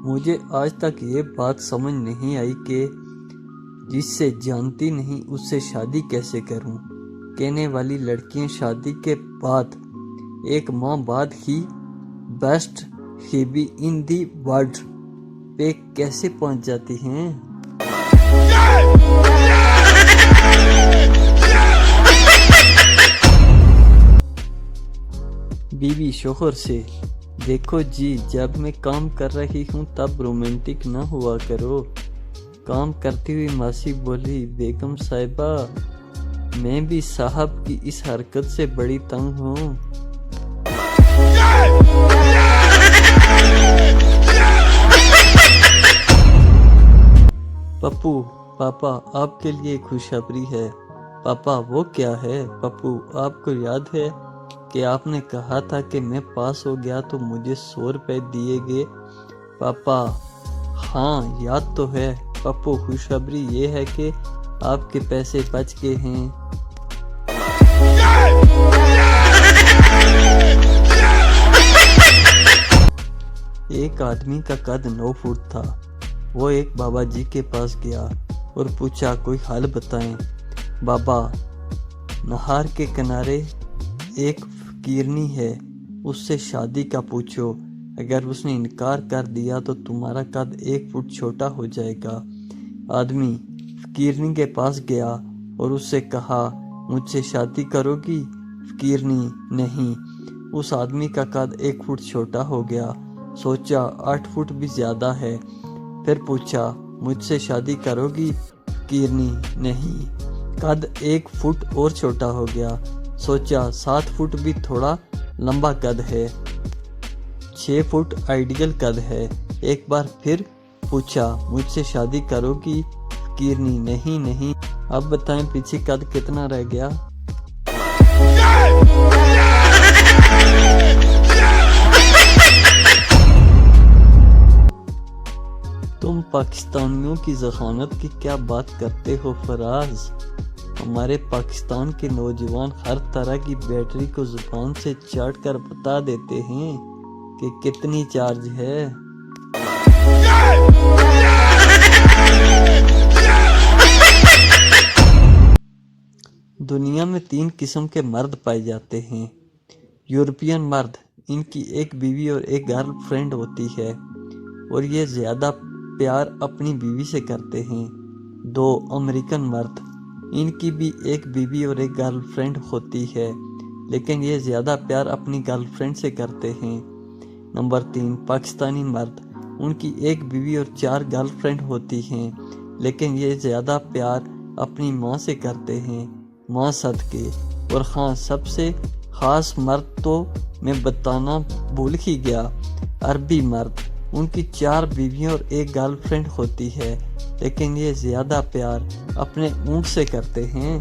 مجھے آج تک یہ بات سمجھ نہیں آئی کہ جس سے جانتی نہیں اس سے شادی کیسے کروں۔ کہنے والی لڑکیاں شادی کے بعد ایک ماہ بعد ہی بیسٹ ہیبی ان دی ورلڈ پہ کیسے پہنچ جاتی ہیں؟ بیوی شوہر سے: دیکھو جی، جب میں کام کر رہی ہوں تب رومانٹک نہ ہوا کرو۔ کام کرتی ہوئی ماسی بولی: بیگم صاحبہ، میں بھی صاحب کی اس حرکت سے بڑی تنگ ہوں۔ پپو: پاپا، آپ کے لیے خوشخبری ہے۔ پاپا: وہ کیا ہے؟ پپو: آپ کو یاد ہے کہ آپ نے کہا تھا کہ میں پاس ہو گیا تو مجھے 100 روپے دیے گے۔ پاپا: ہاں یاد تو ہے۔ پپو: خوشخبری یہ ہے کہ آپ کے پیسے بچ گئے ہیں۔ ایک آدمی کا قد 9 فٹ تھا۔ وہ ایک بابا جی کے پاس گیا اور پوچھا: کوئی حل بتائیں۔ بابا: نہر کے کنارے ایک فقیرنی ہے، اس سے شادی کا پوچھو، اگر اس نے انکار کر دیا تو تمہارا قد 1 فٹ چھوٹا ہو جائے گا۔ آدمی فقیرنی کے پاس گیا اور اس سے کہا: مجھ سے شادی کرو گی؟ فقیرنی: نہیں۔ اس آدمی کا قد 1 فٹ چھوٹا ہو گیا، سوچا 8 فٹ بھی زیادہ ہے، پھر پوچھا: مجھ سے شادی کرو گی؟ فقیرنی: نہیں۔ قد 1 فٹ اور چھوٹا ہو گیا، سوچا 7 فٹ بھی تھوڑا لمبا قد ہے، 6 فٹ آئیڈیل قد ہے، ایک بار پھر پوچھا: مجھ سے شادی کرو گی؟ فقیرنی: نہیں۔ اب بتائیں پیچھے قد کتنا رہ گیا؟ تم پاکستانیوں کی ذہانت کی کیا بات کرتے ہو فراز؟ ہمارے پاکستان کے نوجوان ہر طرح کی بیٹری کو زبان سے چاٹ کر بتا دیتے ہیں کہ کتنی چارج ہے۔ دنیا میں 3 قسم کے مرد پائے جاتے ہیں۔ یورپین مرد: ان کی ایک بیوی اور ایک گرل فرینڈ ہوتی ہے اور یہ زیادہ پیار اپنی بیوی سے کرتے ہیں۔ 2 امریکن مرد: ان کی بھی ایک بیوی اور ایک گرل فرینڈ ہوتی ہے لیکن یہ زیادہ پیار اپنی گرل فرینڈ سے کرتے ہیں۔ نمبر 3 پاکستانی مرد: ان کی ایک بیوی اور 4 گرل فرینڈ ہوتی ہیں لیکن یہ زیادہ پیار اپنی ماں سے کرتے ہیں، ماں صدقے۔ اور ہاں، سب سے خاص مرد تو میں بتانا بھول ہی گیا، عربی مرد: ان کی 4 بیویاں اور ایک گرل فرینڈ ہوتی ہے لیکن یہ زیادہ پیار اپنے اونٹ سے کرتے ہیں۔